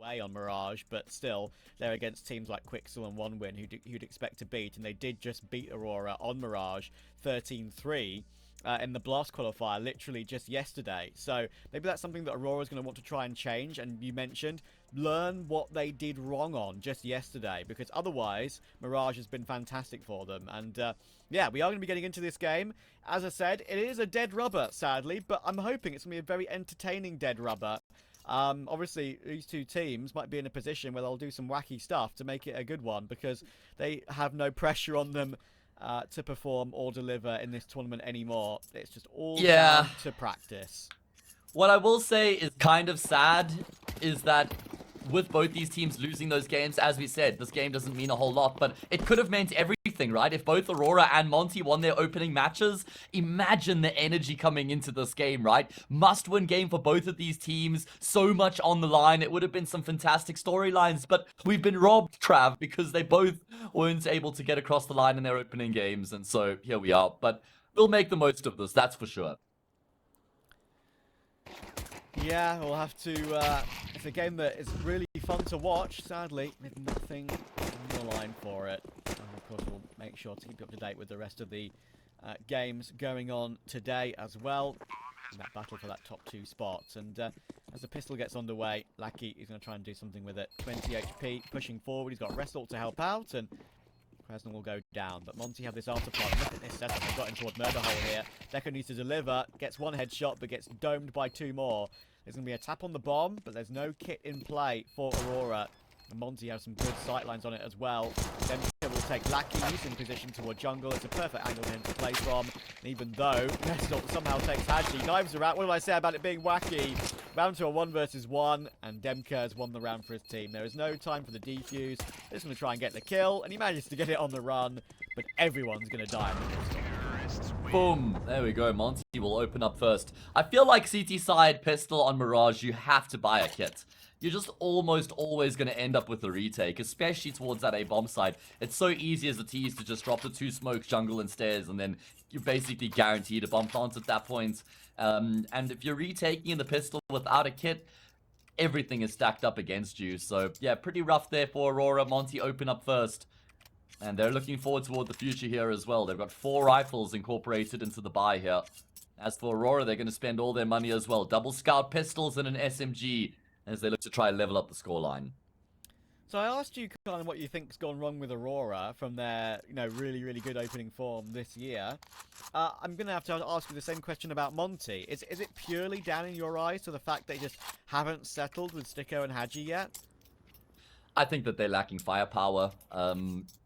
away on Mirage, but still, they're against teams like Quixel and OneWin who'd expect to beat, and they did just beat Aurora on Mirage 13-3 in the Blast qualifier literally just yesterday. So maybe that's something that Aurora's going to want to try and change, and you mentioned learn what they did wrong on just yesterday, because otherwise Mirage has been fantastic for them. And yeah, we are going to be getting into this game. As I said, it is a dead rubber, sadly, but I'm hoping it's going to be a very entertaining dead rubber. Obviously, these two teams might be in a position where they'll do some wacky stuff to make it a good one, because they have no pressure on them to perform or deliver in this tournament anymore. It's just all down to practice. What I will say is kind of sad is that with both these teams losing those games, as we said, this game doesn't mean a whole lot, but it could have meant everything, right? If both Aurora and Monte won their opening matches, imagine the energy coming into this game, right? Must-win game for both of these teams, so much on the line. It would have been some fantastic storylines, but we've been robbed, Trav, because they both weren't able to get across the line in their opening games, and so here we are. But we'll make the most of this, that's for sure. Yeah, we'll have to, it's a game that is really fun to watch, sadly, with nothing on the line for it. And of course, we'll make sure to keep you up to date with the rest of the games going on today as well. In that battle for that top 2 spots. And as the pistol gets underway, Lackey is going to try and do something with it. 20 HP, pushing forward, he's got Result to help out, and Krasnal will go down, but Monte have this afterplant. Look at this setup they've got in toward Murder Hole here. Deco needs to deliver, gets one headshot, but gets domed by 2 more. There's going to be a tap on the bomb, but there's no kit in play for Aurora. And Monte has some good sightlines on it as well. Then will take Lackey, he's in position toward jungle. It's a perfect angle for him to play from. And even though Result somehow takes Haji, knives are out. What do I say about it being wacky? Round to a 1 versus 1, and Demka has won the round for his team. There is no time for the defuse. They're just going to try and get the kill, and he manages to get it on the run, but everyone's going to die in the pistol. Boom. There we go. Monte will open up first. I feel like CT side pistol on Mirage, you have to buy a kit. You're just almost always going to end up with a retake, especially towards that A-bomb side. It's so easy as a tease to just drop the 2 smokes, jungle and stairs, and then you're basically guaranteed a bomb plant at that point. And if you're retaking in the pistol without a kit, everything is stacked up against you. So yeah, pretty rough there for Aurora. Monte open up first. And they're looking forward toward the future here as well. They've got 4 rifles incorporated into the buy here. As for Aurora, they're going to spend all their money as well. Double scout pistols and an SMG as they look to try and level up the scoreline. So I asked you kind of what you think's gone wrong with Aurora from their, really, really good opening form this year. I'm going to have to ask you the same question about Monte. Is it purely down in your eyes to the fact they just haven't settled with Sticko and Haji yet? I think that they're lacking firepower.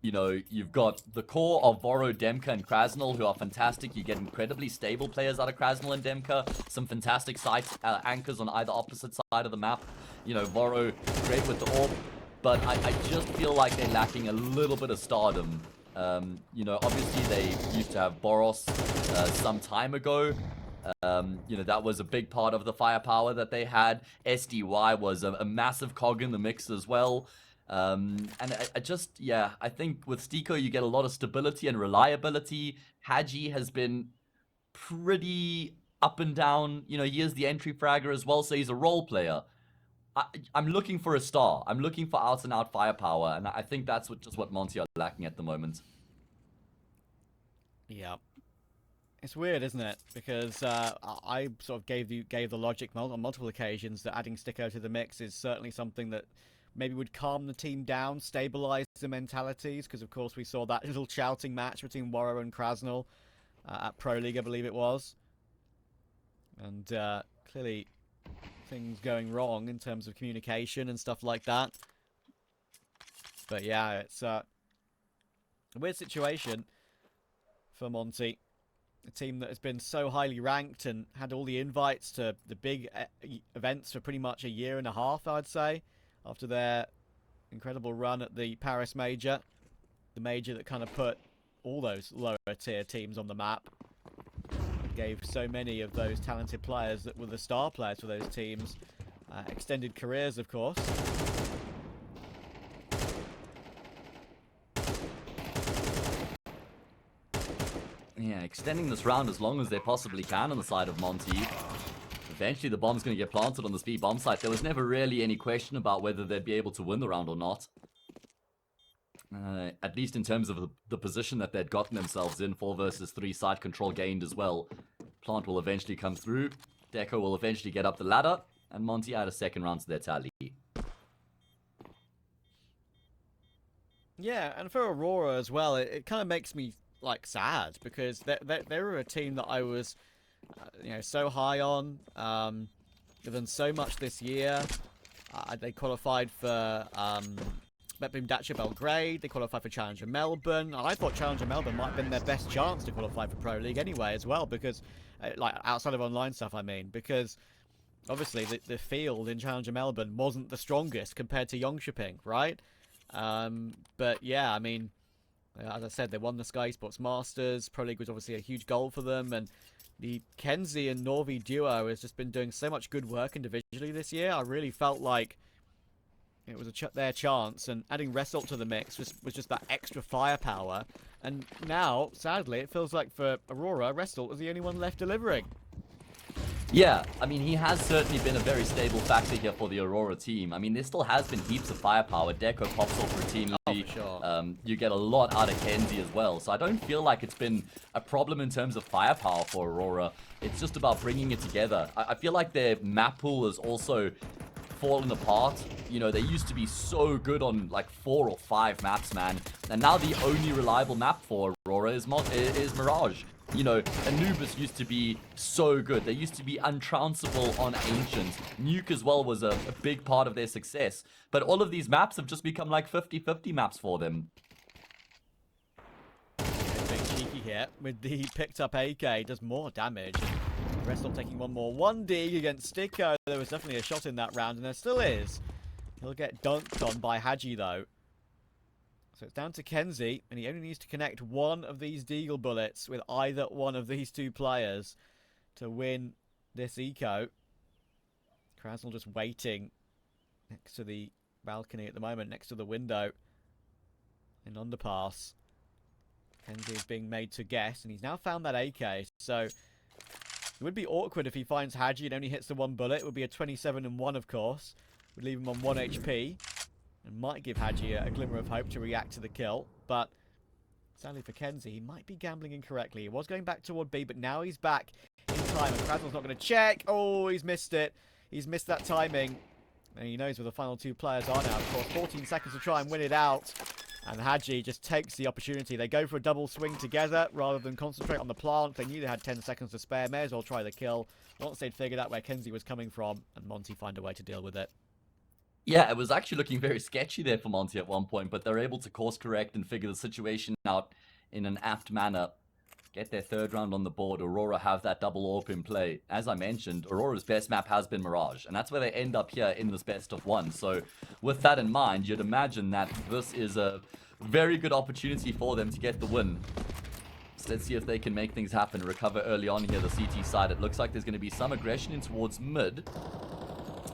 You've got the core of Voro, Demka, and Krasnal, who are fantastic. You get incredibly stable players out of Krasnal and Demka. Some fantastic site anchors on either opposite side of the map. Voro, great with the orb. But I just feel like they're lacking a little bit of stardom. Obviously they used to have Boros some time ago. That was a big part of the firepower that they had. SDY was a massive cog in the mix as well. And I think with Stiko you get a lot of stability and reliability. Haji has been pretty up and down. He is the entry fragger as well, so he's a role player. I'm looking for a star. I'm looking for out and out firepower, and I think that's what Monte are lacking at the moment. Yeah. It's weird, isn't it? Because I sort of gave the logic on multiple occasions that adding Sticko to the mix is certainly something that maybe would calm the team down, stabilize the mentalities, because of course we saw that little shouting match between Warrow and Krasnal at Pro League, I believe it was. And clearly things going wrong in terms of communication and stuff like that. But yeah, it's a weird situation for Monte. A team that has been so highly ranked and had all the invites to the big events for pretty much a year and a half, I'd say, after their incredible run at the Paris Major. The major that kind of put all those lower tier teams on the map. Gave so many of those talented players that were the star players for those teams extended careers, of course. Yeah, extending this round as long as they possibly can on the side of Monte. Eventually, the bomb's going to get planted on the speed bomb site. There was never really any question about whether they'd be able to win the round or not. At least in terms of the position that they'd gotten themselves in, 4 versus 3 side control gained as well. Plant will eventually come through. Deco will eventually get up the ladder. And Monte add a second round to their tally. Yeah, and for Aurora as well, it kind of makes me like sad because they were a team that I was, so high on. They've done so much this year. They qualified for Betboom Dacia Belgrade. They qualified for Challenger Melbourne. And I thought Challenger Melbourne might have been their best chance to qualify for Pro League anyway as well, because like outside of online stuff, I mean, because obviously the field in Challenger Melbourne wasn't the strongest compared to Jönköping, right? But yeah, I mean, as I said, they won the Sky Sports Masters. Pro League was obviously a huge goal for them, and the Kenzie and Norvi duo has just been doing so much good work individually this year. I really felt like it was their chance, and adding Result to the mix was just that extra firepower. And now, sadly, it feels like for Aurora, Result is the only one left delivering. Yeah, I mean, he has certainly been a very stable factor here for the Aurora team. I mean, there still has been heaps of firepower. Deco pops off routinely. Oh, for sure. You get a lot out of Kenzie as well. So I don't feel like it's been a problem in terms of firepower for Aurora. It's just about bringing it together. I feel like their map pool has also fallen apart. You know, they used to be so good on like 4 or 5 maps, man. And now the only reliable map for Aurora is Mirage. You know, Anubis used to be so good. They used to be untrounceable on Ancient. Nuke as well was a big part of their success. But all of these maps have just become like 50-50 maps for them. Being cheeky here with the picked up AK, does more damage. Restle taking one more. 1D against Sticko. There was definitely a shot in that round, and there still is. He'll get dunked on by Haji, though. So it's down to Kenzie, and he only needs to connect one of these Deagle bullets with either one of these two players to win this eco. Krasnal just waiting next to the balcony at the moment, next to the window in underpass. Kenzie is being made to guess, and he's now found that AK, so it would be awkward if he finds Haji and only hits the one bullet. It would be a 27-1, of course. Would leave him on 1 HP. And might give Haji a glimmer of hope to react to the kill. But sadly for Kenzie, he might be gambling incorrectly. He was going back toward B, but now he's back in time. And Krasnal's not going to check. Oh, he's missed it. He's missed that timing. And he knows where the final 2 players are now. Of course, 14 seconds to try and win it out. And Haji just takes the opportunity. They go for a double swing together rather than concentrate on the plant. They knew they had 10 seconds to spare. May as well try the kill. Once they'd figured out where Kenzie was coming from, and Monte find a way to deal with it. Yeah, it was actually looking very sketchy there for Monte at one point, but they're able to course correct and figure the situation out in an apt manner. Get their 3rd round on the board. Aurora have that double AWP in play. As I mentioned, Aurora's best map has been Mirage, and that's where they end up here in this best of 1. So with that in mind, you'd imagine that this is a very good opportunity for them to get the win. So let's see if they can make things happen. Recover early on here, the CT side. It looks like there's going to be some aggression in towards mid.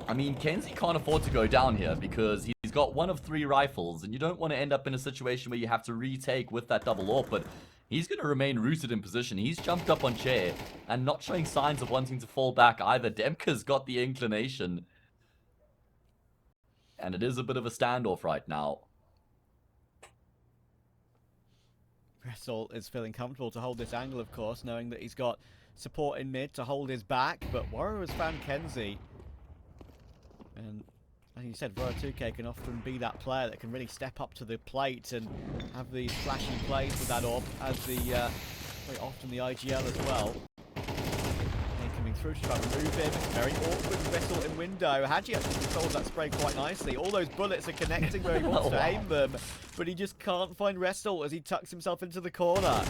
I mean, Kenzie can't afford to go down here because he's got 1 of 3 rifles, and you don't want to end up in a situation where you have to retake with that double AWP, but he's going to remain rooted in position. He's jumped up on chair and not showing signs of wanting to fall back either. Demka's got the inclination, and it is a bit of a standoff right now. Result is feeling comfortable to hold this angle, of course, knowing that he's got support in mid to hold his back, but Warrior has found Kenzie. And as you said, Vora 2K can often be that player that can really step up to the plate and have these flashy plays with that AWP, as very often the IGL as well. And coming through to try and remove him. It's very awkward Vessel in window. Haji actually controls that spray quite nicely. All those bullets are connecting where he wants to aim them, but he just can't find Restle as he tucks himself into the corner.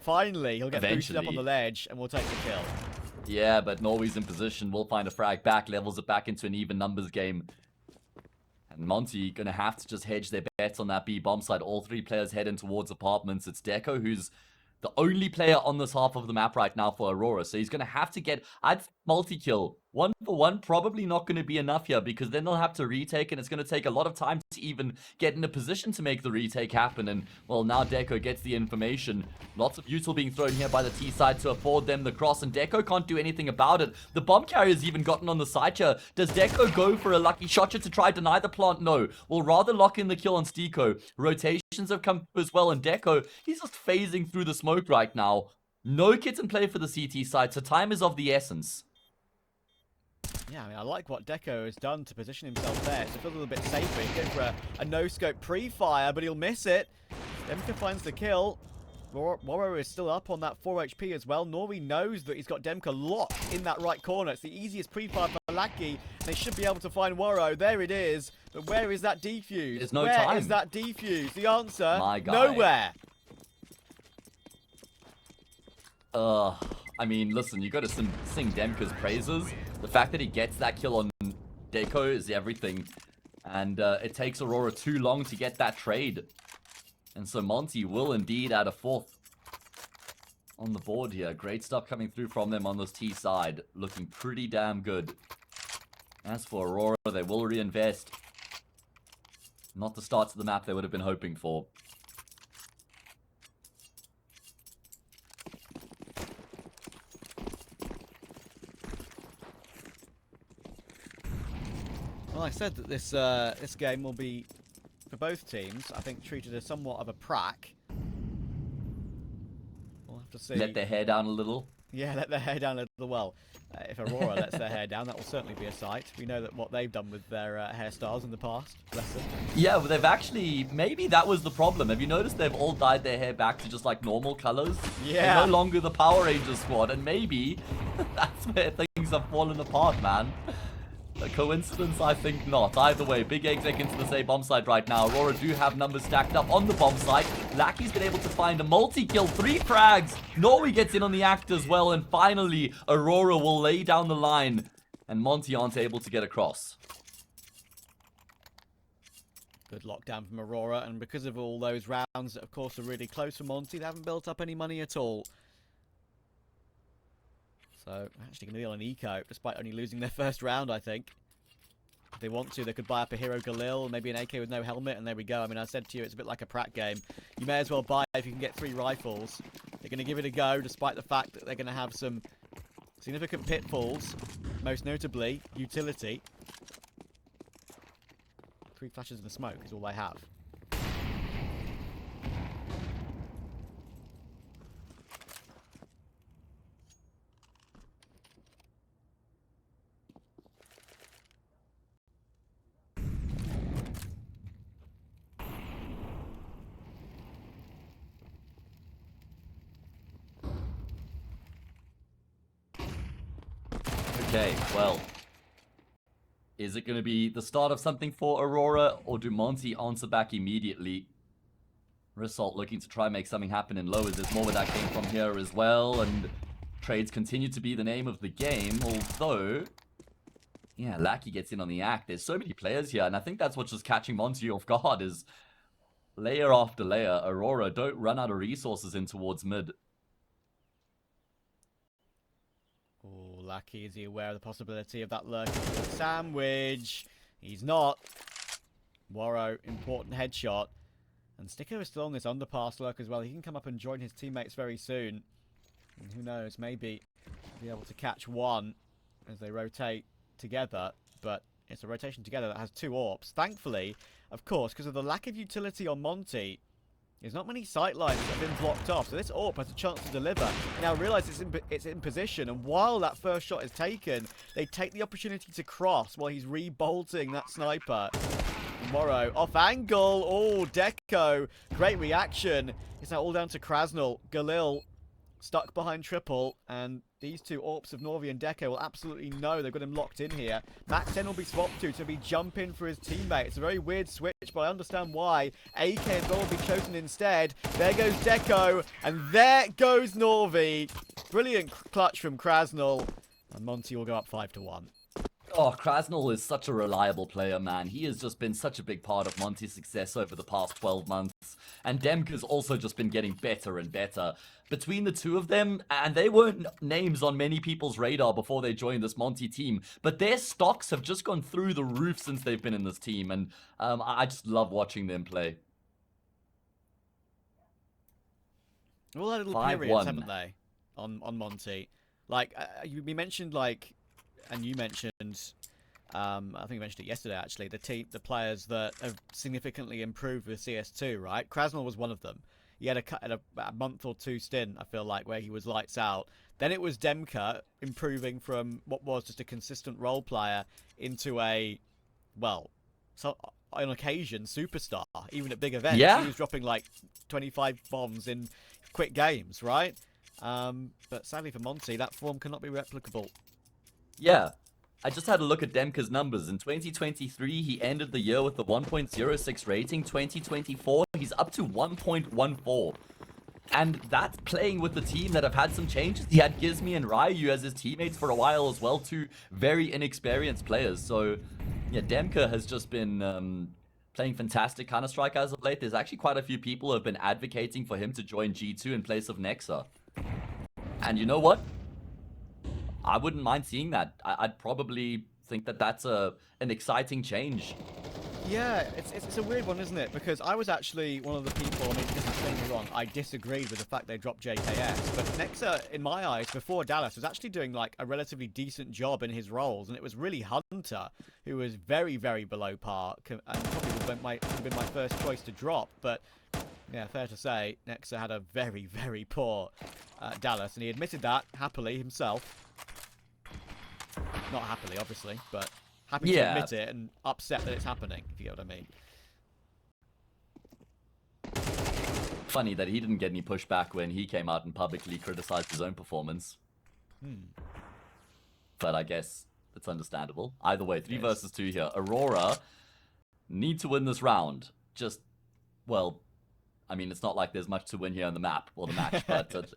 Finally, he'll get boosted up on the ledge and we'll take the kill. Yeah, but Norway's in position. We'll find a frag back, levels it back into an even numbers game. And Monte gonna have to just hedge their bets on that B bomb side. All 3 players heading towards apartments. It's Deco who's the only player on this half of the map right now for Aurora. So he's gonna have to get, I'd multi-kill 1-for-1 probably not going to be enough here, because then they'll have to retake, and it's going to take a lot of time to even get in a position to make the retake happen. And, well, now Deco gets the information. Lots of util being thrown here by the T side to afford them the cross, and Deco can't do anything about it. The bomb carrier's even gotten on the side here. Does Deco go for a lucky shot here to try deny the plant? No. We'll rather lock in the kill on Stiko. Rotations have come as well, and Deco, he's just phasing through the smoke right now. No kit in play for the CT side, so time is of the essence. Yeah, I mean, I like what Deco has done to position himself there. So feel a little bit safer. He's going for a no-scope pre-fire, but he'll miss it. Demka finds the kill. Waro is still up on that 4 HP as well. Norvi knows that he's got Demka locked in that right corner. It's the easiest pre-fire for Lackey. They should be able to find Waro. There it is. But where is that defuse? There's no time. Where is that defuse? The answer, My guy. nowhere. I mean, listen, you got to sing Demka's praises. The fact that he gets that kill on Deco is everything. And it takes Aurora too long to get that trade. And so Monte will indeed add a 4th on the board here. Great stuff coming through from them on this T side. Looking pretty damn good. As for Aurora, they will reinvest. Not the start to the map they would have been hoping for. Well, I said that this game will be, for both teams, I think treated as somewhat of a prac. We'll have to see. Let their hair down a little. Yeah, let their hair down a little. Well, if Aurora lets their hair down, that will certainly be a sight. We know that what they've done with their hairstyles in the past. Bless them. Yeah, but they've actually, maybe that was the problem. Have you noticed they've all dyed their hair back to just like normal colors? Yeah. They're no longer the Power Rangers squad, and maybe that's where things have fallen apart, man. A coincidence? I think not. Either way, big exec into the same bomb site right now. Aurora do have numbers stacked up on the bomb site. Lackey's been able to find a multi-kill, 3 frags. Norway gets in on the act as well, and finally, Aurora will lay down the line, and Monte aren't able to get across. Good lockdown from Aurora, and because of all those rounds that, of course, are really close for Monte, they haven't built up any money at all. So, actually going to be on an eco, despite only losing their first round, I think. If they want to, they could buy up a Hero Galil, maybe an AK with no helmet, and there we go. I mean, I said to you, it's a bit like a prac game. You may as well buy it if you can get 3 rifles. They're going to give it a go, despite the fact that they're going to have some significant pitfalls, most notably, utility. 3 flashes in the smoke is all they have. Okay, well, is it going to be the start of something for Aurora, or do Monte answer back immediately? Risalt looking to try and make something happen in lowers. There's more where that came from here as well, and trades continue to be the name of the game, although, yeah, Lackey gets in on the act. There's so many players here, and I think that's what's just catching Monte off guard, is layer after layer. Aurora don't run out of resources in towards mid. Oh, Lackey, is he aware of the possibility of that lurking sandwich? He's not. Waro, important headshot. And Sticker is still on this underpass lurk as well. He can come up and join his teammates very soon. And who knows, maybe be able to catch one as they rotate together. But it's a rotation together that has 2 AWPs. Thankfully, of course, because of the lack of utility on Monte, there's not many sight lines that have been blocked off, so this AWP has a chance to deliver. Now realize it's in position, and while that first shot is taken, they take the opportunity to cross while he's re-bolting that sniper. Morrow off angle. Oh, Deco. Great reaction. It's now all down to Krasnal. Galil stuck behind triple, and these 2 AWPs of Norvi and Deco will absolutely know they've got him locked in here. Max 10 will be swapped to be jumping for his teammate. It's a very weird switch, but I understand why. AK as well will be chosen instead. There goes Deco, and there goes Norvi. Brilliant clutch from Krasnal, and Monte will go up 5-1. Oh, Krasnal is such a reliable player, man. He has just been such a big part of Monte's success over the past 12 months. and Demka's also just been getting better and better. Between the two of them, and they weren't names on many people's radar before they joined this Monte team, but their stocks have just gone through the roof since they've been in this team, and I just love watching them play. All their little 5-1. periods, haven't they, on Monte? Like, we mentioned, like, and you mentioned, I think you mentioned it yesterday, actually, the players that have significantly improved with CS2, right? Krasnal was one of them. He had a month or two stint, I feel like, where he was lights out. Then it was Demka improving from what was just a consistent role player into a, well, so on occasion, superstar, even at big events. Yeah. He was dropping like 25 bombs in quick games, right? But sadly for Monte, that form cannot be replicable. Yeah. I just had a look at Demka's numbers. In 2023, he ended the year with a 1.06 rating. 2024, he's up to 1.14. And that's playing with the team that have had some changes. He had Gizmi and Ryu as his teammates for a while as well, two very inexperienced players. So, yeah, Demka has just been playing fantastic Counter-Strike as of late. There's actually quite a few people who have been advocating for him to join G2 in place of Nexa. And you know what? I wouldn't mind seeing that. I'd probably think that that's an exciting change. Yeah, it's a weird one, isn't it? Because I was actually one of the people, I mean, don't get me wrong, I disagreed with the fact they dropped JKS, but Nexa, in my eyes, before Dallas, was actually doing, like, a relatively decent job in his roles, and it was really Hunter, who was very, very below par, and probably would have been my first choice to drop, but, yeah, fair to say, Nexa had a very, very poor Dallas, and he admitted that, happily, himself. Not happily, obviously, but happy to admit it and upset that it's happening, if you get what I mean. Funny that he didn't get any pushback when he came out and publicly criticized his own performance. But I guess it's understandable. Either way, 3 versus 2 here. Aurora need to win this round. Just, well, I mean, it's not like there's much to win here on the map or the match, but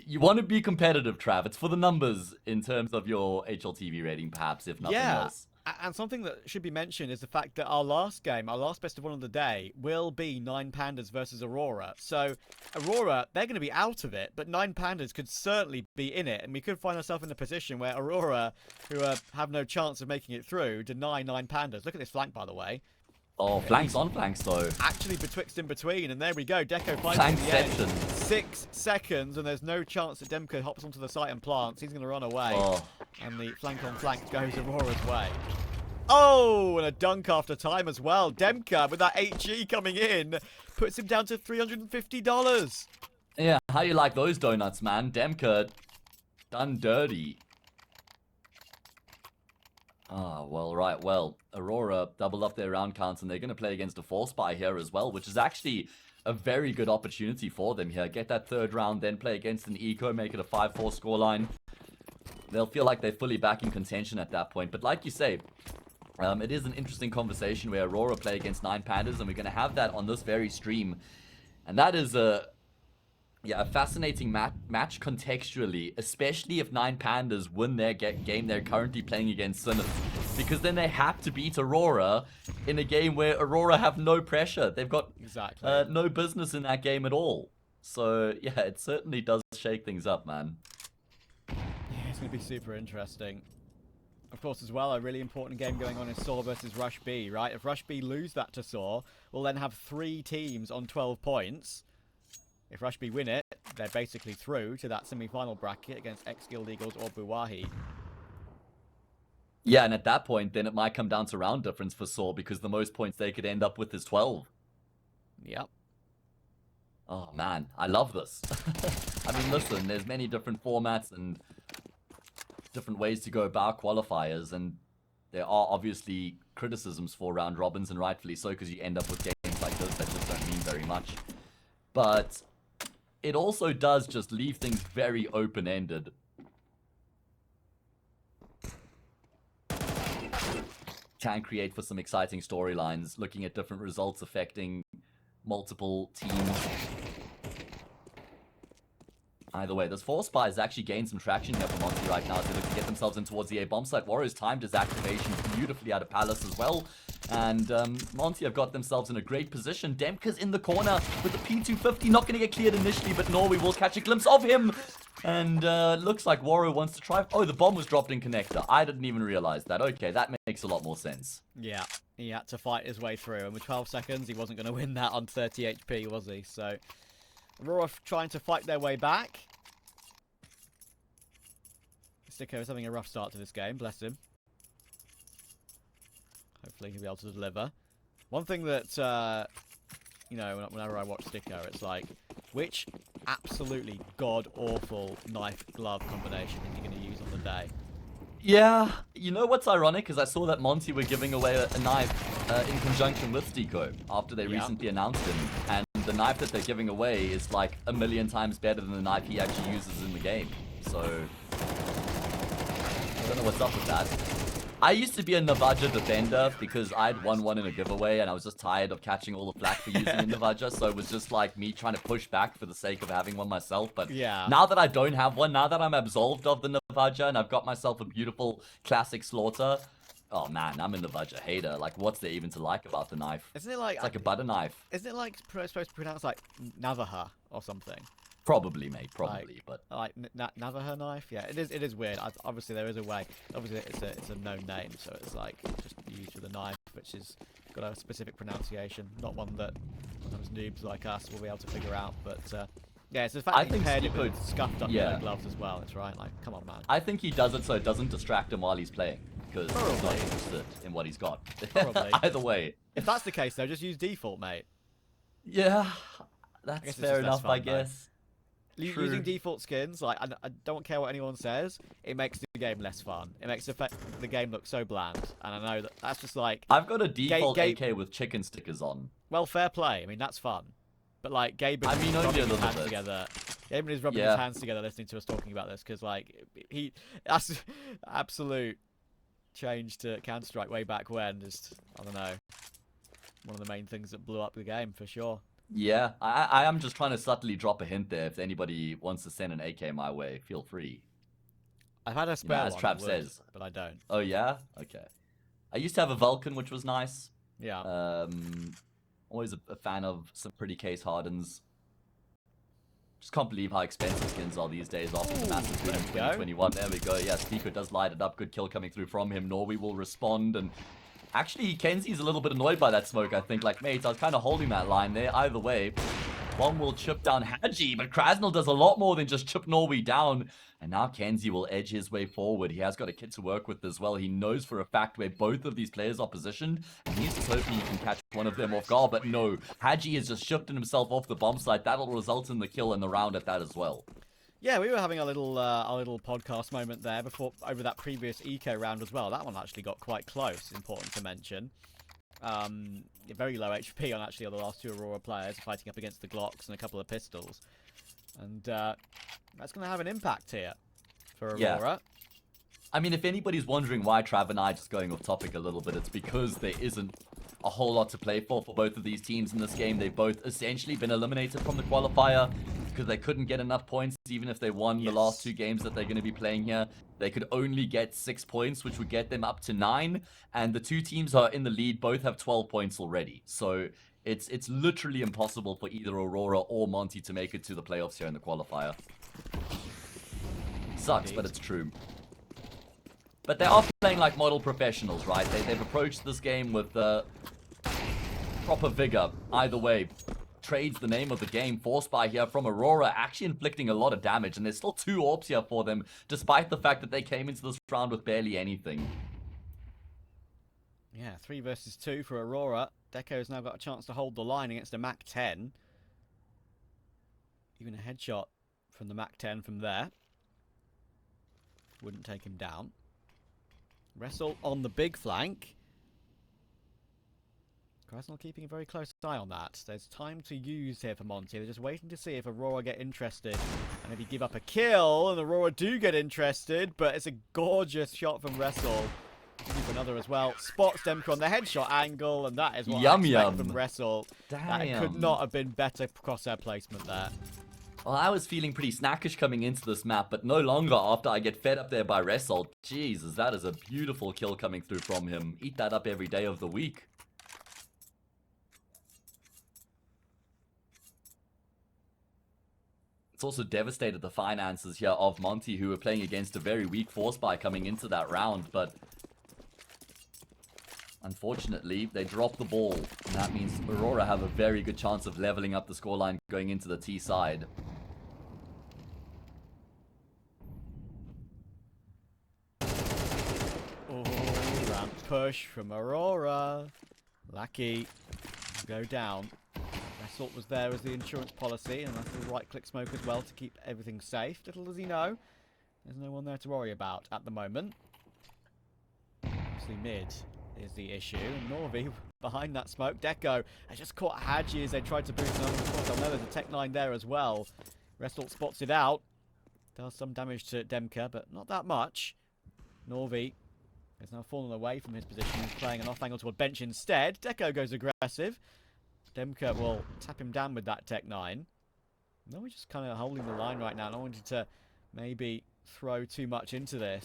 you want to be competitive, Trav. It's for the numbers in terms of your HLTV rating, perhaps, if nothing else. And something that should be mentioned is the fact that our last game, our last best of one of the day, will be 9 Pandas versus Aurora. So, Aurora, they're going to be out of it, but 9 Pandas could certainly be in it. And we could find ourselves in a position where Aurora, who have no chance of making it through, deny 9 Pandas. Look at this flank, by the way. Oh, flanks on flanks, though. Actually betwixt in between, and there we go. Deco finds Flank the end. section. 6 seconds, and there's no chance that Demka hops onto the site and plants. He's going to run away. Oh. And the flank on flank goes Aurora's way. Oh, and a dunk after time as well. Demka, with that HG coming in, puts him down to $350. Yeah, how you like those donuts, man? Demka done dirty. Oh, well, right, well, Aurora double up their round counts, and they're going to play against a 4-spy here as well, which is actually a very good opportunity for them here. Get that 3rd round, then play against an eco, make it a 5-4 scoreline. They'll feel like they're fully back in contention at that point. But like you say, it is an interesting conversation where Aurora play against 9 Pandas, and we're going to have that on this very stream. And that is a fascinating match contextually, especially if 9 Pandas win their game they're currently playing against Sinners. Because then they have to beat Aurora in a game where Aurora have no pressure. They've got no business in that game at all. So, yeah, it certainly does shake things up, man. Yeah, it's going to be super interesting. Of course, as well, a really important game going on is Saw versus Rush B, right? If Rush B lose that to Saw, we'll then have 3 teams on 12 points. If Rush B win it, they're basically through to that semi-final bracket against X-Guild Eagles or Buwahi. Yeah, and at that point, then it might come down to round difference for Saw, because the most points they could end up with is 12. Yep. Oh, man, I love this. I mean, listen, there's many different formats and different ways to go about qualifiers, and there are obviously criticisms for round robins, and rightfully so, because you end up with games like this that just don't mean very much. But it also does just leave things very open-ended. Can create for some exciting storylines, looking at different results affecting multiple teams. Either way, this Force Spy has actually gained some traction here for Monte right now as they look to get themselves in towards the A bomb site. Warriors timed his activation beautifully out of Palace as well. And Monte have got themselves in a great position. Demka's in the corner with the P250. Not going to get cleared initially, but Norway will catch a glimpse of him. And looks like Warrior wants to try. Oh, the bomb was dropped in connector. I didn't even realize that. Okay, that makes a lot more sense. Yeah, he had to fight his way through. And with 12 seconds, he wasn't going to win that on 30 HP, was he? So Aurora trying to fight their way back. Sticko is having a rough start to this game, bless him. Hopefully he'll be able to deliver. One thing that, you know, whenever I watch Sticko, it's like, which absolutely god-awful knife-glove combination is he going to use on the day? Yeah, you know what's ironic is I saw that Monte were giving away a knife in conjunction with Sticko after they recently announced him. And the knife that they're giving away is like 1,000,000 times better than the knife he actually uses in the game. So I don't know what's up with that. I used to be a Navaja defender because I'd won one in a giveaway and I was just tired of catching all the flack for using a Navaja, so it was just like me trying to push back for the sake of having one myself. But now that I don't have one, now that I'm absolved of the Navaja and I've got myself a beautiful classic slaughter, oh man, I'm a Navaja hater. Like, what's there even to like about the knife? Isn't it like... It's like a butter knife. Isn't it like supposed to pronounce like Navaja or something? Probably, mate. Probably, like, but like Navaja knife. Yeah, it is. It is weird. Obviously, there is a way. Obviously, it's a known name, so it's like just used with a knife, which has got a specific pronunciation, not one that sometimes noobs like us will be able to figure out. But yeah, it's the fact that he paired it with scuffed up yellow gloves as well. It's right. Like, come on, man. I think he does it so it doesn't distract him while he's playing, because he's not interested in what he's got. Probably. Either way. If that's the case, though, just use default, mate. Yeah, that's fair enough, I guess. Using default skins, like, I don't care what anyone says, it makes the game less fun. It makes the game look so bland, and I know that's just like... I've got a default AK with chicken stickers on. Well, fair play. I mean, that's fun. But, like, Gabe is rubbing his hands together. Gabe is rubbing his hands together listening to us talking about this, because, like, that's absolute change to Counter-Strike way back when. Just, I don't know, one of the main things that blew up the game, for sure. Yeah, I am just trying to subtly drop a hint there. If anybody wants to send an AK my way, feel free. I've had a spare as Trap says, but I don't. Oh yeah, okay. I used to have a Vulcan, which was nice. Yeah. Always a fan of some pretty case hardens. Just can't believe how expensive skins are these days after the massive boom in 2021. There we go. Yeah, Speaker does light it up. Good kill coming through from him. Norway will respond and. Actually, Kenzie's a little bit annoyed by that smoke, I think. Like, mate, I was kind of holding that line there. Either way, one will chip down Hadji, but Krasnal does a lot more than just chip Norway down. And now Kenzie will edge his way forward. He has got a kid to work with as well. He knows for a fact where both of these players are positioned. And he's just hoping he can catch one of them off guard. But no, Hadji has just shifted himself off the bomb site. That'll result in the kill and the round at that as well. Yeah, we were having a little podcast moment there over that previous eco round as well. That one actually got quite close. Important to mention. Very low HP on the last two Aurora players fighting up against the Glocks and a couple of pistols, and that's going to have an impact here for Aurora. Yeah. I mean, if anybody's wondering why Trav and I just going off topic a little bit, it's because there isn't a whole lot to play for both of these teams in this game. They've both essentially been eliminated from the qualifier because they couldn't get enough points. Even if they won the last two games that they're going to be playing here, they could only get 6 points, which would get them up to 9. And the two teams are in the lead, both have 12 points already. So it's literally impossible for either Aurora or Monte to make it to the playoffs here in the qualifier. Sucks, but it's true. But they are playing like model professionals, right? They've approached this game with proper vigor. Either way, trades the name of the game. Force Spy here from Aurora, actually inflicting a lot of damage, and there's still 2 orbs here for them, despite the fact that they came into this round with barely anything. Yeah, 3 versus 2 for Aurora. Deco's now got a chance to hold the line against a Mac 10. Even a headshot from the Mac 10 from there wouldn't take him down. Wrestle on the big flank. Krasnal keeping a very close eye on that. There's time to use here for Monte. They're just waiting to see if Aurora get interested. And if you give up a kill, and Aurora do get interested, but it's a gorgeous shot from Wrestle. For another as well. Spots Demka on the headshot angle, and that is what I expect from Wrestle. Damn. That could not have been better crosshair placement there. Well, I was feeling pretty snackish coming into this map, but no longer after I get fed up there by Result. Jesus, that is a beautiful kill coming through from him. Eat that up every day of the week. It's also devastated the finances here of Monte, who were playing against a very weak force buy coming into that round, but unfortunately, they dropped the ball, and that means Aurora have a very good chance of leveling up the scoreline going into the T side. Oh, ramp push from Aurora. Lucky. Go down. Result was there as the insurance policy, and that's the right-click smoke as well to keep everything safe. Little does he know, there's no one there to worry about at the moment. Obviously mid is the issue, and Norvi behind that smoke. Deco has just caught Hadji as they tried to boost another. Of course, I know there's a Tech 9 there as well. Result spots it out. Does some damage to Demka, but not that much. Norvi has now fallen away from his position. He's playing an off-angle toward bench instead. Deco goes aggressive. Demka will tap him down with that Tech 9. No, we're just kind of holding the line right now. I wanted to maybe throw too much into this.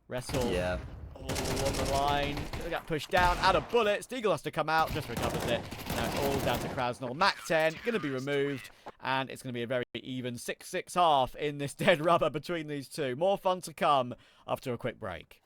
Wrestle. Yeah. Oh, on the line. They got pushed down. Out of bullets. Deagle has to come out. Just recovers it. Now it's all down to Krasnal. Mac 10 going to be removed. And it's going to be a very even 6-6 half in this dead rubber between these two. More fun to come after a quick break.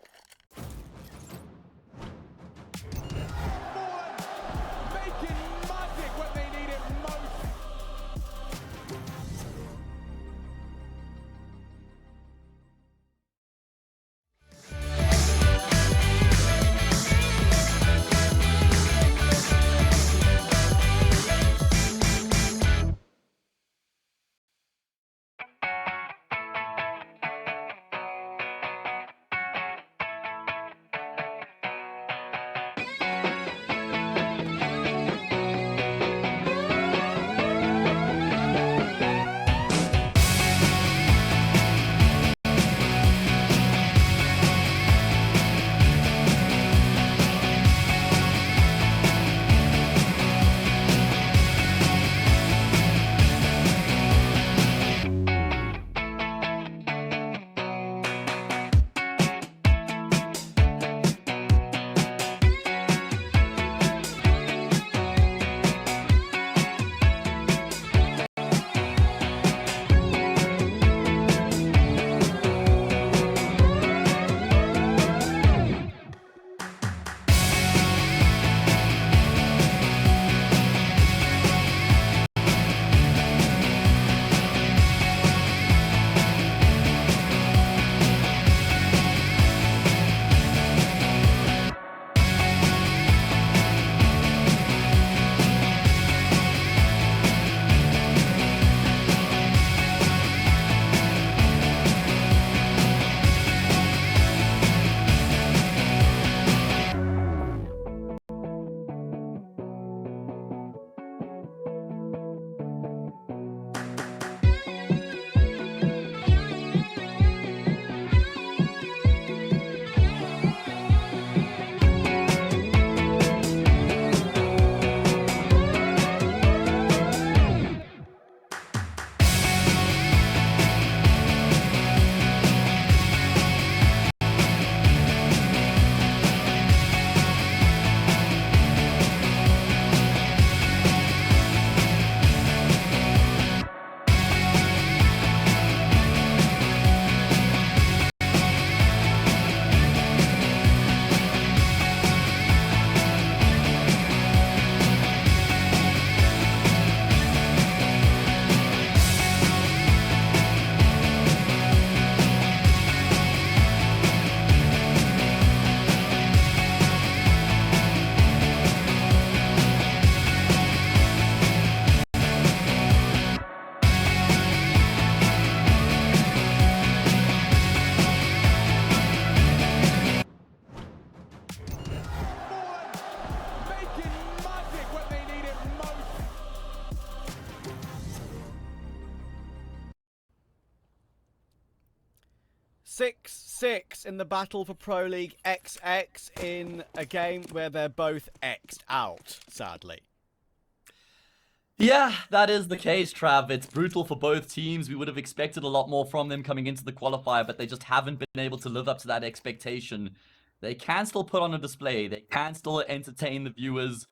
Six in the battle for Pro League XX in a game where they're both X'd out, sadly. Yeah, that is the case, Trav. It's brutal for both teams. We would have expected a lot more from them coming into the qualifier, but they just haven't been able to live up to that expectation. They can still put on a display. They can still entertain the viewers.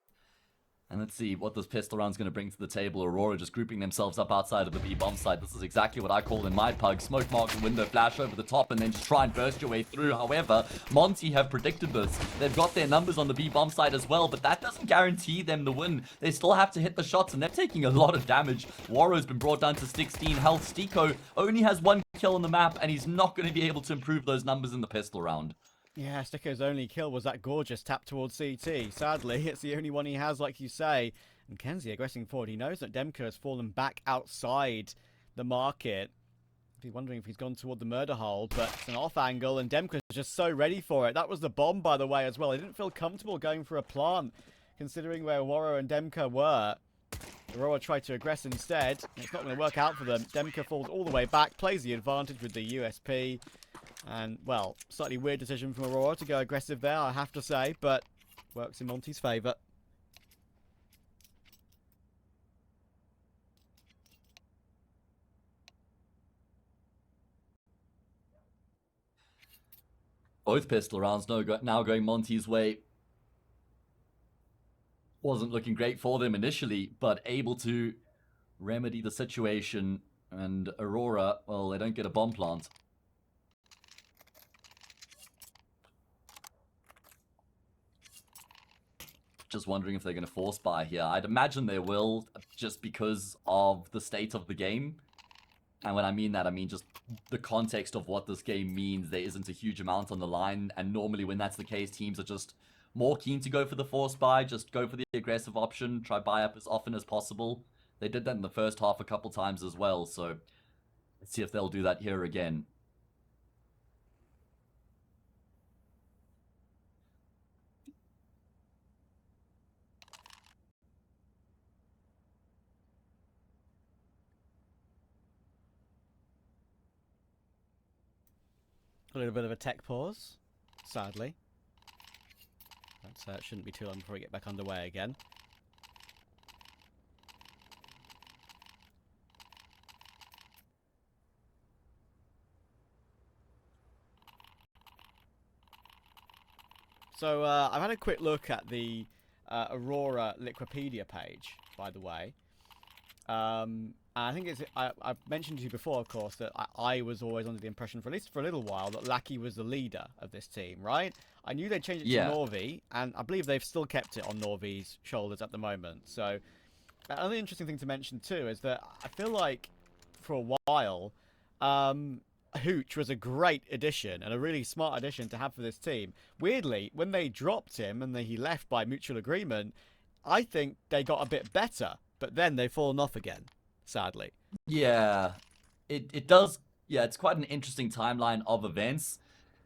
And let's see what this pistol round's going to bring to the table. Aurora just grouping themselves up outside of the B-bomb site. This is exactly what I call in my pug. Smoke mark the window, flash over the top, and then just try and burst your way through. However, Monte have predicted this. They've got their numbers on the B-bomb site as well, but that doesn't guarantee them the win. They still have to hit the shots, and they're taking a lot of damage. Warro's been brought down to 16 health. Stiko only has 1 kill on the map, and he's not going to be able to improve those numbers in the pistol round. Yeah, Stiko's only kill was that gorgeous tap towards CT. Sadly, it's the only one he has, like you say. And Kenzie aggressing forward. He knows that Demka has fallen back outside the market. He's wondering if he's gone toward the murder hole, but it's an off angle, and Demka's just so ready for it. That was the bomb, by the way, as well. He didn't feel comfortable going for a plant, considering where Aurora and Demka were. Aurora tried to aggress instead. It's not going to work out for them. Demka falls all the way back, plays the advantage with the USP. And, well, slightly weird decision from Aurora to go aggressive there, I have to say, but works in Monte's favour. Both pistol rounds now going Monte's way. Wasn't looking great for them initially, but able to remedy the situation. And Aurora, well, they don't get a bomb plant. Just wondering if they're going to force buy here. I'd imagine they will, just because of the state of the game. And when I mean that, I mean just the context of what this game means. There isn't a huge amount on the line, and normally when that's the case, teams are just more keen to go for the force buy, just go for the aggressive option, try buy up as often as possible. They did that in the first half a couple times as well, so let's see if they'll do that here again. A little bit of a tech pause, sadly. It shouldn't be too long before we get back underway again. So I've had a quick look at the Aurora Liquipedia page, by the way. I think I've mentioned to you before, of course, that I was always under the impression, for at least for a little while, that Lackey was the leader of this team, right? I knew they'd changed it to Norvi, and I believe they've still kept it on Norvi's shoulders at the moment. So, another interesting thing to mention, too, is that I feel like, for a while, Hooch was a great addition, and a really smart addition to have for this team. Weirdly, when they dropped him, and he left by mutual agreement, I think they got a bit better, but then they've fallen off again. Sadly. Yeah, it does. Yeah, it's quite an interesting timeline of events.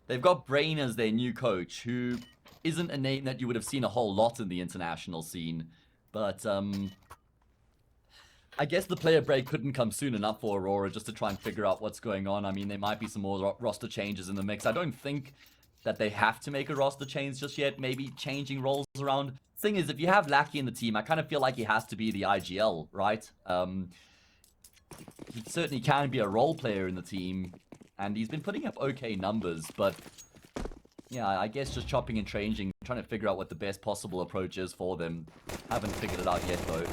They've got Brain as their new coach, who isn't a name that you would have seen a whole lot in the international scene. But I guess the player break couldn't come soon enough for Aurora just to try and figure out what's going on. I mean, there might be some more roster changes in the mix. I don't think that they have to make a roster change just yet. Maybe changing roles around. Thing is, if you have Lackey in the team, I kind of feel like he has to be the IGL, right? He certainly can be a role player in the team, and he's been putting up okay numbers, but yeah, I guess just chopping and changing, trying to figure out what the best possible approach is for them. Haven't figured it out yet, though.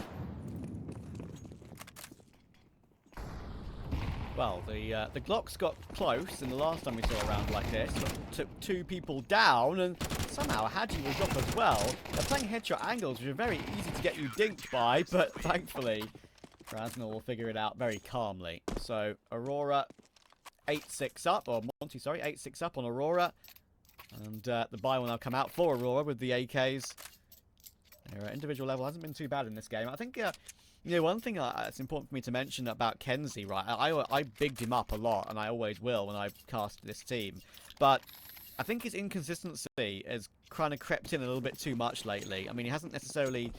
Well, the Glocks got close, and the last time we saw a round like this, took 2 people down, and somehow Hadji was up as well. They're playing headshot angles, which are very easy to get you dinked by, but thankfully, Krasnal will figure it out very calmly. So, Aurora 8-6 up, or Monte, sorry, 8-6 up on Aurora. And the buy will now come out for Aurora with the AKs. Their individual level hasn't been too bad in this game. I think, you know, one thing that's important for me to mention about Kenzie, right? I bigged him up a lot, and I always will when I cast this team. But I think his inconsistency has kind of crept in a little bit too much lately. I mean, he hasn't necessarily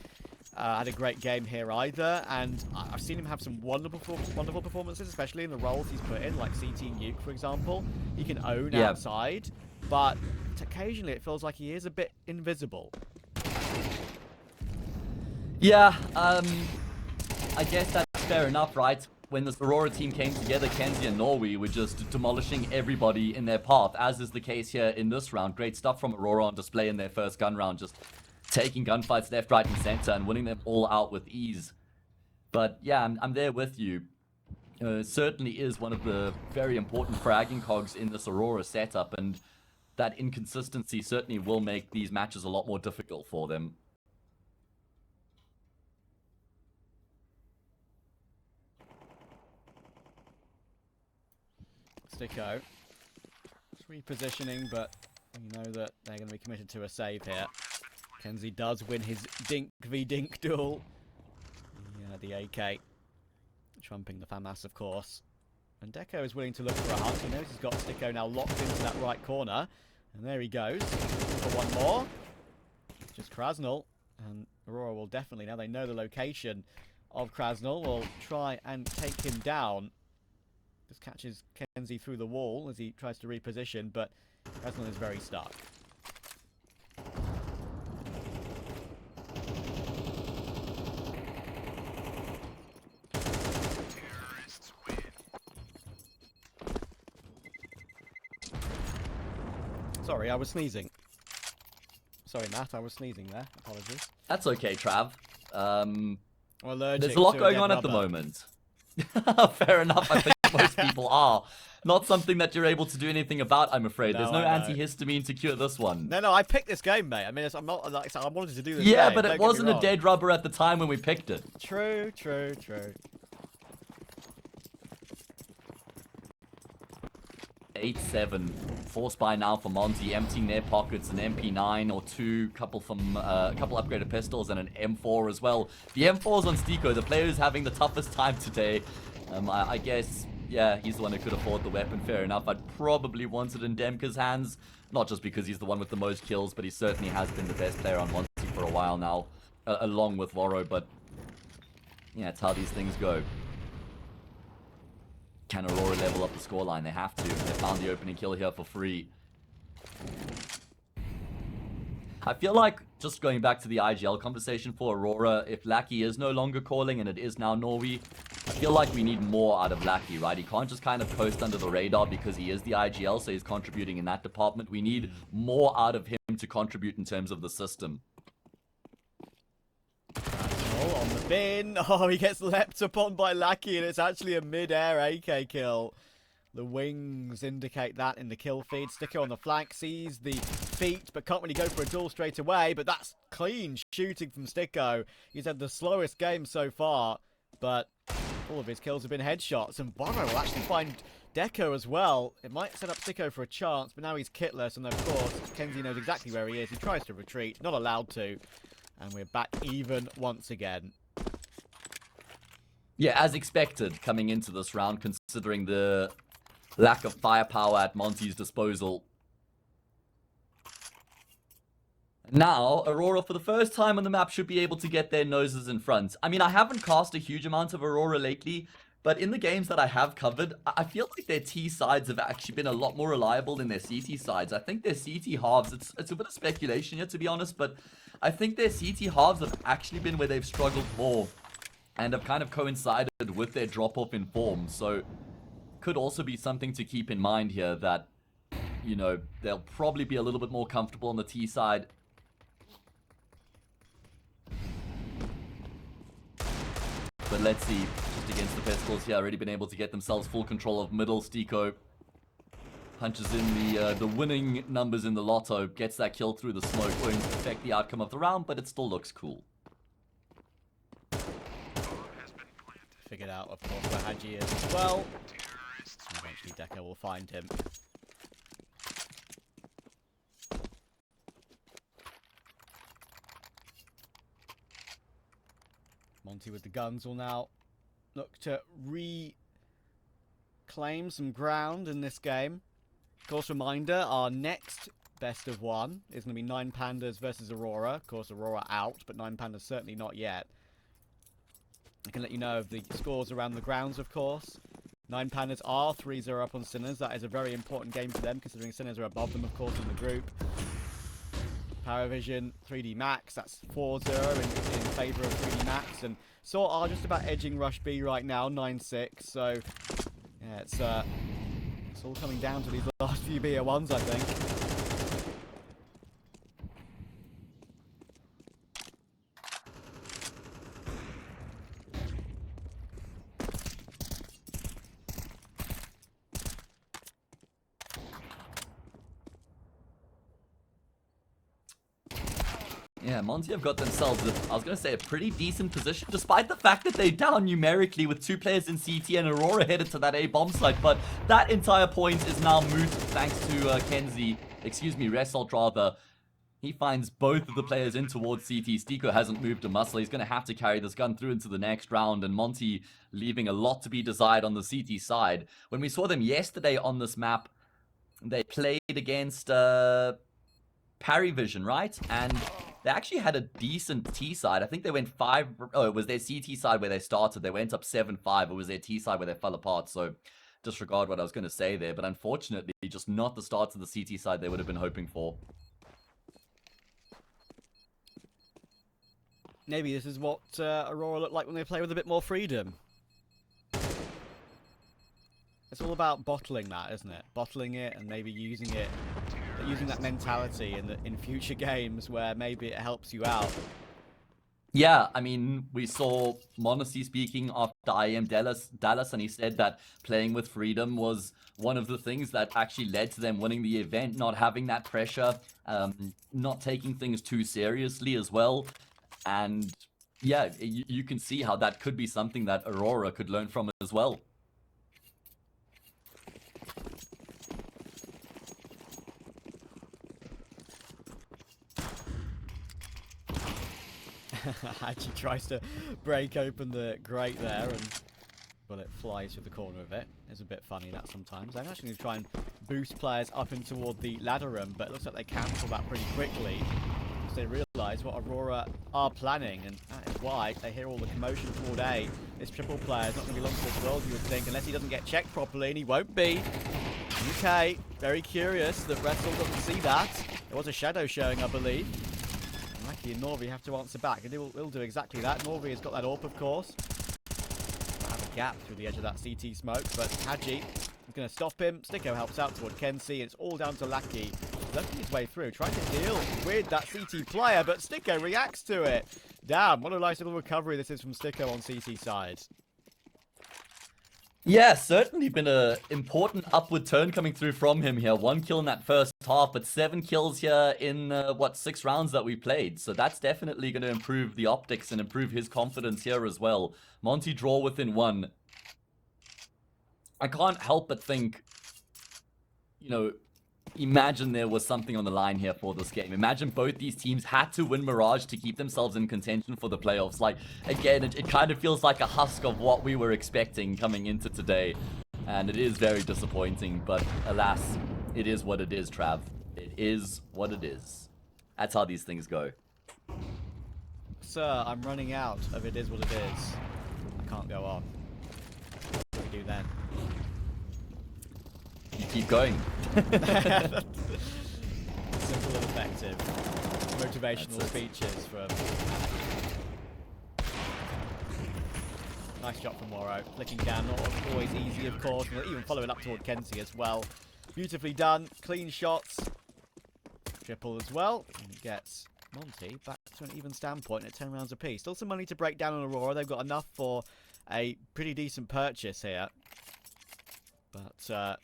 had a great game here either, and I've seen him have some wonderful performances, especially in the roles he's put in, like CT and Nuke, for example. He can own outside, but occasionally it feels like he is a bit invisible. Yeah, I guess that's fair enough, right? When this Aurora team came together, Kenzie and Norway were just demolishing everybody in their path, as is the case here in this round. Great stuff from Aurora on display in their first gun round, just taking gunfights left, right, and center and winning them all out with ease. But yeah, I'm there with you. Certainly is one of the very important fragging cogs in this Aurora setup, and that inconsistency certainly will make these matches a lot more difficult for them. Sticko. It's repositioning, but you know that they're going to be committed to a save here. Kenzie does win his Dink v Dink duel. Yeah, the AK. Trumping the FAMAS, of course. And Deco is willing to look for a hunt. He knows he's got Sticko now locked into that right corner. And there he goes. For one more. Just Krasnal. And Aurora will definitely, now they know the location of Krasnal, will try and take him down. Just catches Kenzie through the wall as he tries to reposition, but Krasnal is very stuck. Sorry, I was sneezing. Sorry, Matt, I was sneezing there. Apologies. That's okay, Trav. There's a lot going on at the moment. Fair enough, I think most people are. Not something that you're able to do anything about, I'm afraid. There's no antihistamine to cure this one. No, I picked this game, mate. I mean, I'm not like I wanted to do this. Yeah, game. but it wasn't a dead rubber at the time when we picked it. True. 8-7. Force buy now for Monte, emptying their pockets, an MP9 or two, couple upgraded pistols, and an M4 as well. The M4's on Stiko, the player who's having the toughest time today. I guess, yeah, he's the one who could afford the weapon, fair enough. I'd probably want it in Demka's hands, not just because he's the one with the most kills, but he certainly has been the best player on Monte for a while now, along with Voro, but yeah, it's how these things go. Can Aurora level up the scoreline? They have to. They found the opening kill here for free. I feel like, just going back to the IGL conversation for Aurora, if Lackey is no longer calling and it is now Norway, I feel like we need more out of Lackey, right? He can't just kind of coast under the radar because he is the IGL, so he's contributing in that department. We need more out of him to contribute in terms of the system. On the bin. Oh, he gets leapt upon by Lackey, and it's actually a mid-air AK kill. The wings indicate that in the kill feed. Sticker on the flank sees the feet, but can't really go for a duel straight away. But that's clean shooting from Sticko. He's had the slowest game so far, but all of his kills have been headshots. And Voro will actually find Deco as well. It might set up Sticko for a chance, but now he's kitless, and of course, Kenzie knows exactly where he is. He tries to retreat, not allowed to. And we're back even once again. Yeah, as expected coming into this round, considering the lack of firepower at Monte's disposal. Now, Aurora, for the first time on the map, should be able to get their noses in front. I mean, I haven't cast a huge amount of Aurora lately, but in the games that I have covered, I feel like their T sides have actually been a lot more reliable than their CT sides. I think their CT halves, it's a bit of speculation here, to be honest, but I think their CT halves have actually been where they've struggled more and have kind of coincided with their drop-off in form. So, could also be something to keep in mind here that, you know, they'll probably be a little bit more comfortable on the T side. But let's see, just against the pistols here, already been able to get themselves full control of middle. Stiko punches in the winning numbers in the lotto, gets that kill through the smoke, won't affect the outcome of the round, but it still looks cool. Figured out, of course, where Haji is as well. Eventually, Deco will find him. Monte with the guns will now look to reclaim some ground in this game. Of course, reminder, our next best of one is going to be 9 Pandas versus Aurora. Of course, Aurora out, but 9 Pandas certainly not yet. I can let you know of the scores around the grounds, of course. 9 Pandas are 3-0 up on Sinners. That is a very important game for them, considering Sinners are above them, of course, in the group. Paravision, 3D Max, that's 4-0 in favour of 3D Max, and Sort are just about edging Rush B right now, 9-6, so yeah, it's all coming down to these last few BO1s, I think. Yeah, Monte have got themselves, I was going to say, a pretty decent position, despite the fact that they're down numerically with 2 players in CT and Aurora headed to that A bomb site. But that entire point is now moot thanks to Result rather. He finds both of the players in towards CT. Stiko hasn't moved a muscle. He's going to have to carry this gun through into the next round, and Monte leaving a lot to be desired on the CT side. When we saw them yesterday on this map, they played against Paravision, right? And they actually had a decent T side. I think they went 5... Oh, it was their CT side where they started. They went up 7-5. It was their T side where they fell apart. So disregard what I was going to say there. But unfortunately, just not the start to the CT side they would have been hoping for. Maybe this is what Aurora look like when they play with a bit more freedom. It's all about bottling that, isn't it? Bottling it and maybe using that mentality in future games where maybe it helps you out. Yeah, I mean, we saw Monte speaking after IM Dallas, and he said that playing with freedom was one of the things that actually led to them winning the event, not having that pressure, not taking things too seriously as well. And yeah, you can see how that could be something that Aurora could learn from as well. Actually tries to break open the grate there, and well, it flies through the corner of it. It's a bit funny that sometimes. I'm actually going to try and boost players up in toward the ladder room, but it looks like they cancel that pretty quickly because they realise what Aurora are planning, and that is why they hear all the commotion toward A. This triple player is not going to be long for this world, you would think, unless he doesn't get checked properly, and he won't be. UK, very curious that Wrestle doesn't see that. There was a shadow showing, I believe. Lucky and Norvi have to answer back, and he'll do exactly that. Norvi has got that AWP, of course. Have a gap through the edge of that CT smoke, but Haji is going to stop him. Sticko helps out toward Kenzie. It's all down to Lucky. Looking his way through, trying to deal with that CT player, but Sticko reacts to it. Damn, what a nice little recovery this is from Sticko on CT side. Yeah, certainly been an important upward turn coming through from him here. 1 kill in that first half, but 7 kills here in, 6 rounds that we played. So that's definitely going to improve the optics and improve his confidence here as well. Monte draw within 1. I can't help but think, imagine there was something on the line here for this game. Imagine both these teams had to win Mirage to keep themselves in contention for the playoffs. Like, again, it kind of feels like a husk of what we were expecting coming into today. And it is very disappointing, but alas, it is what it is, Trav. It is what it is. That's how these things go. Sir, I'm running out of it is what it is. I can't go on. What do we do then? You keep going. Simple and effective. Motivational speeches from... Nice shot from Moro. Flicking down, not always easy, of course. And even following up toward Kenzie as well. Beautifully done. Clean shots. Triple as well. And he gets Monte back to an even standpoint at 10 rounds apiece. Still some money to break down on Aurora. They've got enough for a pretty decent purchase here. But...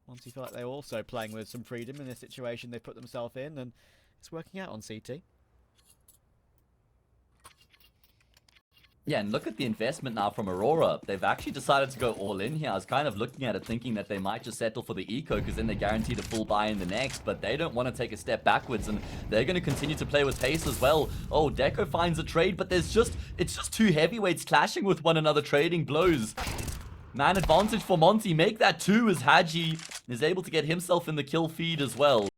Monte feel like they're also playing with some freedom in this situation they put themselves in, and it's working out on CT. Yeah, and look at the investment now from Aurora. They've actually decided to go all in here. I was kind of looking at it thinking that they might just settle for the eco because then they're guaranteed a full buy in the next, but they don't want to take a step backwards, and they're going to continue to play with pace as well. Oh, Deco finds a trade, but it's just 2 heavyweights clashing with one another, trading blows. Man advantage for Monte. Make that 2 as Haji is able to get himself in the kill feed as well.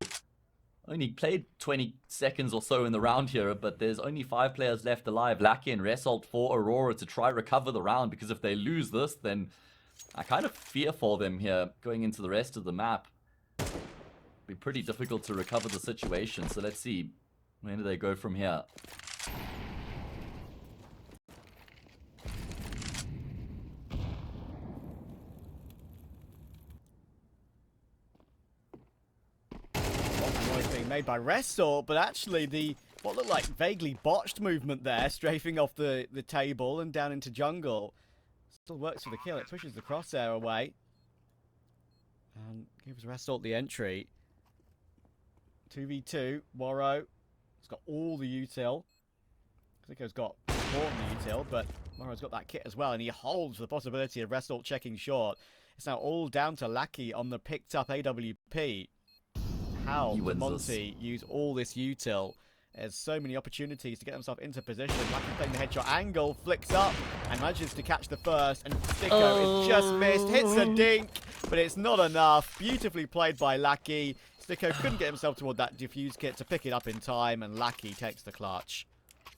Only played 20 seconds or so in the round here, but there's only 5 players left alive. Lucky and Result for Aurora to try recover the round, because if they lose this, then I kind of fear for them here going into the rest of the map. Be pretty difficult to recover the situation. So let's see. Where do they go from here? Noise being made by Resort, but actually the what looked like vaguely botched movement there, strafing off the table and down into jungle. Still works for the kill. It pushes the crosshair away. And gives Resort the entry. 2v2, Waro. He's got all the util. Zico's got more than the util, but Woro's got that kit as well, and he holds the possibility of Resort checking short. It's now all down to Lackey on the picked up AWP. How does Monte use all this util? There's so many opportunities to get himself into position. Lackey playing the headshot angle, flicks up, and manages to catch the first, and Sticko is just missed, hits a dink, but it's not enough. Beautifully played by Lackey. Sticko couldn't get himself toward that diffuse kit to pick it up in time, and Lackey takes the clutch.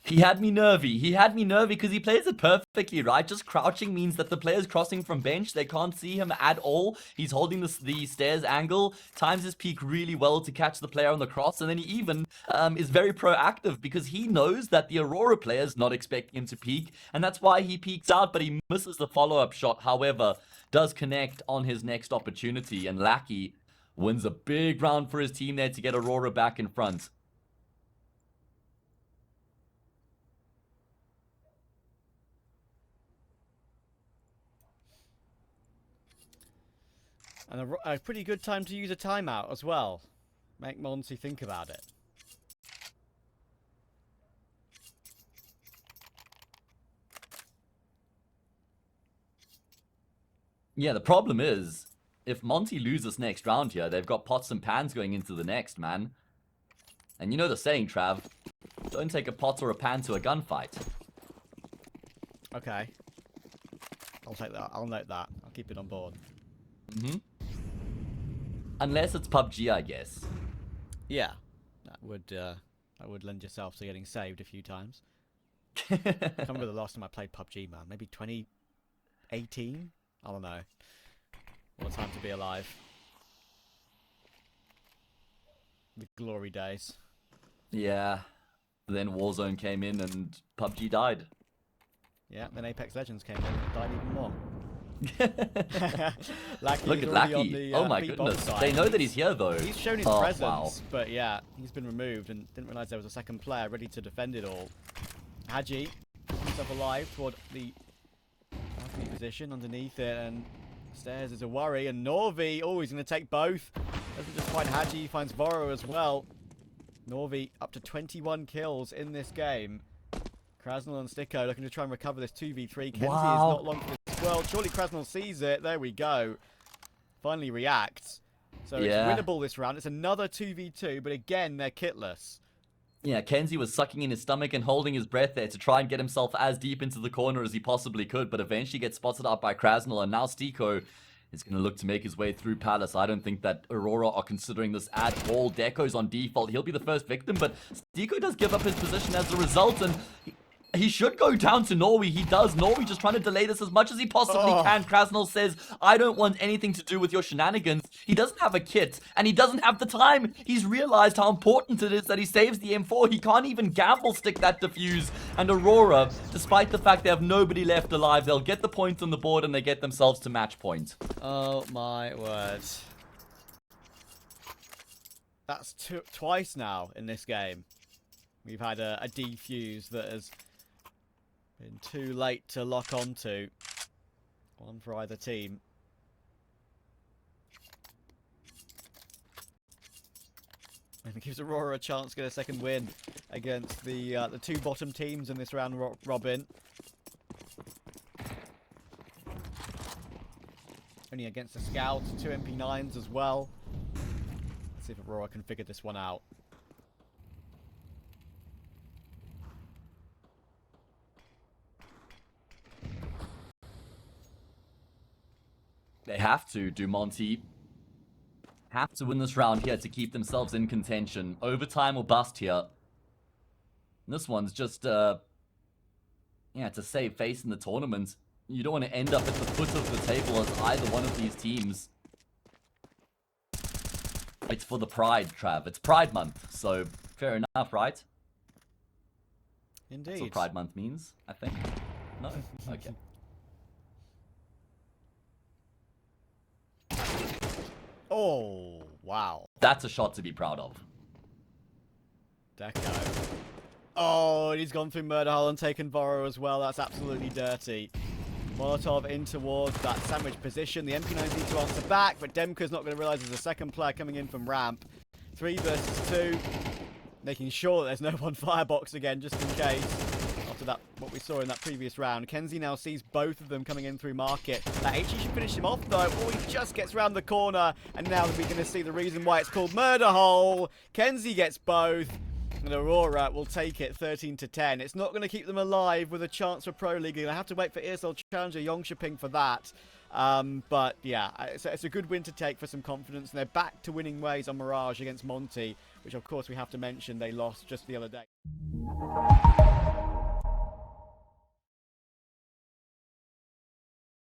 He had me nervy. He had me nervy because he plays it perfectly, right? Just crouching means that the player's crossing from bench. They can't see him at all. He's holding the stairs angle, times his peak really well to catch the player on the cross, and then he even is very proactive because he knows that the Aurora player's not expecting him to peek, and that's why he peeks out, but he misses the follow-up shot. However, does connect on his next opportunity, and Lackey wins a big round for his team there to get Aurora back in front. And a pretty good time to use a timeout as well. Make Monte think about it. Yeah, the problem is, if Monte loses next round here, they've got pots and pans going into the next, man. And you know the saying, Trav, don't take a pot or a pan to a gunfight. Okay. I'll take that. I'll note that. I'll keep it on board. Mm-hmm. Unless it's PUBG, I guess. Yeah. That would lend yourself to getting saved a few times. I can't remember the last time I played PUBG, man. Maybe 2018? I don't know. What a time to be alive. The glory days. Yeah. Then Warzone came in and PUBG died. Yeah, then Apex Legends came in and it died even more. Look at Lackey. Oh my goodness. They know that he's here though. He's shown his presence, but yeah, he's been removed and didn't realise there was a second player ready to defend it all. Hadji himself alive toward the balcony position underneath it, and stairs is a worry, and Norvi, oh, he's going to take both. Doesn't just find Hadji, he finds Voro as well. Norvi up to 21 kills in this game. Krasnal and Sticko looking to try and recover this 2v3. Kenzie is not long for this world. Surely Krasnal sees it. There we go. Finally reacts. So it's winnable this round. It's another 2v2, but again, they're kitless. Yeah, Kenzie was sucking in his stomach and holding his breath there to try and get himself as deep into the corner as he possibly could, but eventually gets spotted up by Krasnal, and now Sticko is going to look to make his way through Palace. I don't think that Aurora are considering this at all. Deco's on default. He'll be the first victim, but Sticko does give up his position as a result, and he should go down to Norway. He does. Norway just trying to delay this as much as he possibly can. Krasnal says, I don't want anything to do with your shenanigans. He doesn't have a kit, and he doesn't have the time. He's realized how important it is that he saves the M4. He can't even gamble stick that defuse. And Aurora, despite the fact they have nobody left alive, they'll get the points on the board and they get themselves to match point. Oh my word. That's twice now in this game. We've had a defuse that has been too late to lock onto. One for either team. And it gives Aurora a chance to get a second win against the two bottom teams in this round robin. Only against the Scouts, 2 MP9s as well. Let's see if Aurora can figure this one out. They have to, do Monte. Have to win this round here to keep themselves in contention. Overtime or bust here. And this one's just, to save face in the tournament. You don't want to end up at the foot of the table as either one of these teams. It's for the pride, Trav. It's Pride Month, so fair enough, right? Indeed. That's what Pride Month means, I think. No? Okay. Oh, wow. That's a shot to be proud of. Deco. Oh, and he's gone through Murder Hole and taken Voro as well. That's absolutely dirty. Molotov in towards that sandwich position. The MP9s need to answer back, but Demka's not going to realise there's a second player coming in from ramp. 3 versus 2. Making sure that there's no one firebox again, just in case. After that, what we saw in that previous round. Kenzie now sees both of them coming in through market. That HE should finish him off, though. Oh, he just gets round the corner. And now we're going to see the reason why it's called Murder Hole. Kenzie gets both. And Aurora will take it 13-10. It's not going to keep them alive with a chance for Pro League. They're going to have to wait for ESL Challenger Yongshiping for that. But yeah, it's a good win to take for some confidence. And they're back to winning ways on Mirage against Monte, which of course we have to mention they lost just the other day.